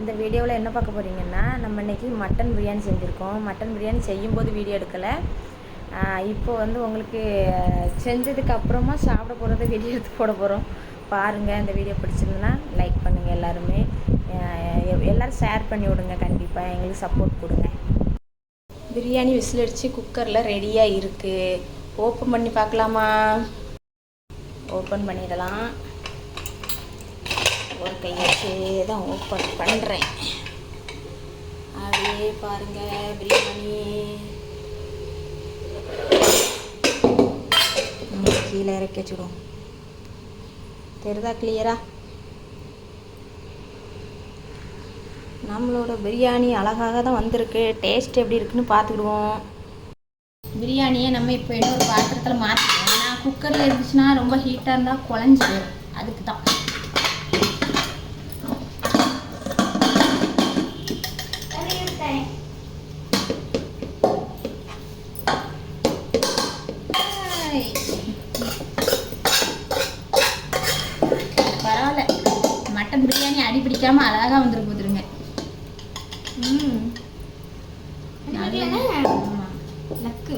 இந்த வீடியோவில் என்ன பார்க்க போகிறீங்கன்னா, நம்ம இன்றைக்கி மட்டன் பிரியாணி செஞ்சுருக்கோம். மட்டன் பிரியாணி செய்யும்போது வீடியோ எடுக்கலை. இப்போ வந்து உங்களுக்கு செஞ்சதுக்கு அப்புறமா சாப்பிட போகிறத வீடியோ எடுத்து போட போகிறோம். பாருங்கள். இந்த வீடியோ பிடிச்சிருந்துன்னா லைக் பண்ணுங்கள். எல்லாருமே எல்லோரும் ஷேர் பண்ணி விடுங்க. கண்டிப்பாக எங்களுக்கு சப்போர்ட் கொடுங்க. பிரியாணி விசில் அடித்து குக்கரில் ரெடியாக இருக்குது. ஓப்பன் பண்ணி பார்க்கலாமா? ஓப்பன் பண்ணிடலாம். ஒரு கையாச்சே தான் ஓப்பன் பண்ணுறேன். அப்படியே பாருங்கள். பிரியாணி கீழே இறக்கி வச்சுடுவோம். தெரியுதா கிளியரா? நம்மளோட பிரியாணி அழகாக தான் வந்திருக்கு. டேஸ்ட் எப்படி இருக்குன்னு பார்த்துக்கிடுவோம். பிரியாணியை நம்ம இப்போ இன்னொரு பாத்திரத்தில் மாற்றிடுவோம். ஏன்னா குக்கரில் இருந்துச்சுன்னா ரொம்ப ஹீட்டாக இருந்தால் குழஞ்சி போயிடும். அதுக்கு தான். பரவாயில்ல, மட்டன் பிரியாணி அடி பிடிக்காமல் அழகாக வந்துட்டு போதுருங்க. லக்கு.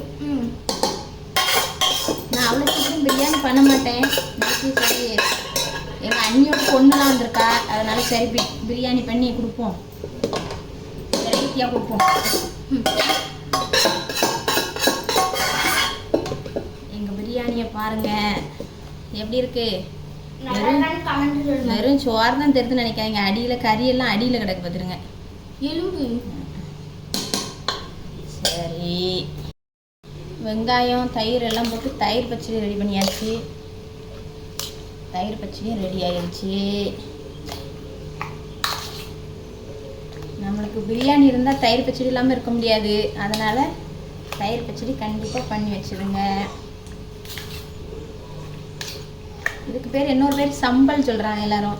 நான் அவ்வளோ சீக்கிரம் பிரியாணி பண்ண மாட்டேன். சரி, எங்கள் அண்ணியோட பொண்ணுலாம் வந்திருக்கா. அதனால சரி பிரியாணி பண்ணி கொடுப்போம், வெரைட்டியாக கொடுப்போம். எங்கள் பிரியாணியை பாருங்கள் எப்படி இருக்கு. வெறும் சோறு தான் தெரிஞ்சு நினைக்காங்க. அடியில் கறியெல்லாம் அடியில் கிடக்கு பார்த்துருங்க. எலும்பு. சரி, வெங்காயம் தயிர் எல்லாம் போட்டு தயிர் பச்சடி ரெடி பண்ணியாச்சு. தயிர் பச்சடியும் ரெடி ஆயிடுச்சு. நம்மளுக்கு பிரியாணி இருந்தால் தயிர் பச்சடி இல்லாமல் இருக்க முடியாது. அதனால் தயிர் பச்சடி கண்டிப்பாக பண்ணி வச்சுடுங்க. இதுக்கு பேர் இன்னொரு பேர் சம்பல் சொல்கிறாங்க. எல்லோரும்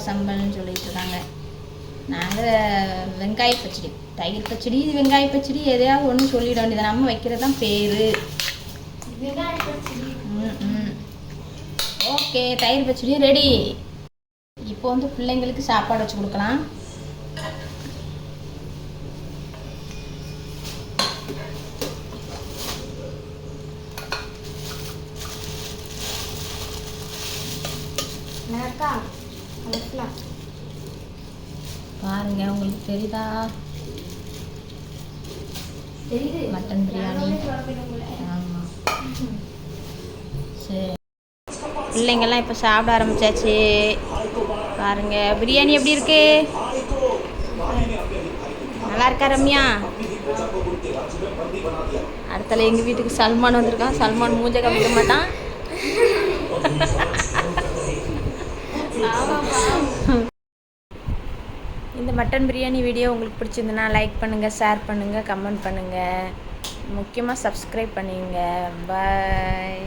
சம்பல்னு சொல்லிட்டு இருக்காங்க. நாங்கள் வெங்காய பச்சடி, தயிர் பச்சடி, வெங்காய பச்சடி எதையாவது ஒன்று சொல்லிட வேண்டியது. நம்ம வைக்கிறது தான் பேர். ஓகே, தயிர் பச்சடியும் ரெடி. இப்போ வந்து பிள்ளைங்களுக்கு சாப்பாடு வச்சு கொடுக்கலாம். பாருங்க, உங்களுக்கு தெரியுதா? மட்டன் பிரியாணி. ஆமாம், சரி. பிள்ளைங்கள்லாம் இப்போ சாப்பிட ஆரம்பிச்சாச்சு. பாருங்க, பிரியாணி எப்படி இருக்கு? நல்லா இருக்கா ரம்யா? அடுத்தால எங்கள் வீட்டுக்கு சல்மான் வந்திருக்கான். சல்மான் மூஞ்ச காமிக்க மாட்டான். இந்த மட்டன் பிரியாணி வீடியோ உங்களுக்கு பிடிச்சிருந்துன்னா லைக் பண்ணுங்கள், ஷேர் பண்ணுங்கள், கமெண்ட் பண்ணுங்கள். முக்கியமாக சப்ஸ்கிரைப் பண்ணிடுங்க. பாய்.